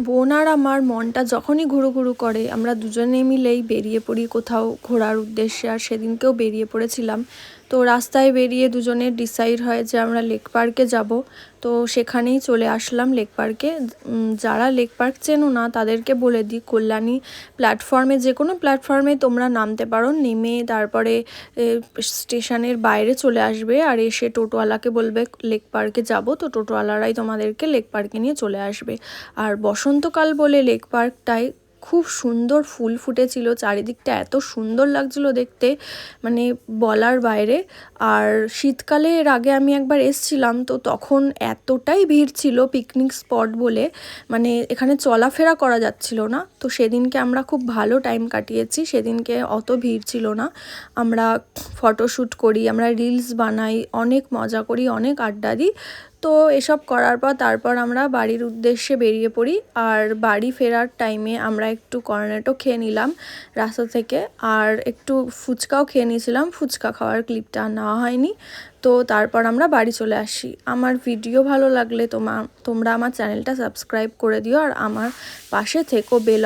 বোন আর আমার মনটা যখনই ঘুরু ঘুরু করে আমরা দুজনে মিলেই বেরিয়ে পড়ি কোথাও ঘোরার উদ্দেশ্যে। আর সেদিনকেও বেরিয়ে পড়েছিলাম। তো রাস্তায় বেরিয়ে দুজনের ডিসাইড হয় যে আমরা লেক পার্কে যাব। তো সেখানেই চলে আসলাম লেক পার্কে। যারা লেক পার্ক চেনো না তাদেরকে বলে দিই, কল্যাণী প্ল্যাটফর্মে, যে কোনো প্ল্যাটফর্মে তোমরা নামতে পারো। নেমে তারপরে স্টেশনের বাইরে চলে আসবে আর এসে টোটোওয়ালাকে বলবে লেক পার্কে যাব। তো টোটোওয়ালারাই তোমাদেরকে লেক পার্কে নিয়ে চলে আসবে। আর বসন্তকাল বলে লেক পার্কটায় খুব সুন্দর ফুল ফুটেছিল, চারিদিকটা এত সুন্দর লাগছিল দেখতে, মানে বলার বাইরে। আর শীতকালে এর আগে আমি একবার এসছিলাম, তো তখন এতটাই ভিড় ছিল পিকনিক স্পট বলে, মানে এখানে চলাফেরা করা যাচ্ছিল না। তো সেদিনকে আমরা খুব ভালো টাইম কাটিয়েছি, সেদিনকে অত ভিড় ছিল না। আমরা ফটোশ্যুট করি, আমরা রিলস বানাই, অনেক মজা করি, অনেক আড্ডা দিই। তো এসব করার পর তারপর আমরা বাড়ির উদ্দেশ্যে বেরিয়ে পড়ি। আর বাড়ি ফেরার টাইমে আমরা একটু কর্নেটো খেয়ে নিলাম রাস্তা থেকে, আর একটু ফুচকাও খেয়ে নিয়েছিলাম। ফুচকা খাওয়ার ক্লিপটা নেওয়া হয়নি। তো তারপর আমরা বাড়ি চলে আসি। আমার ভিডিও ভালো লাগলে তোমরা আমার চ্যানেলটা সাবস্ক্রাইব করে দিও আর আমার পাশে থেকো, বেল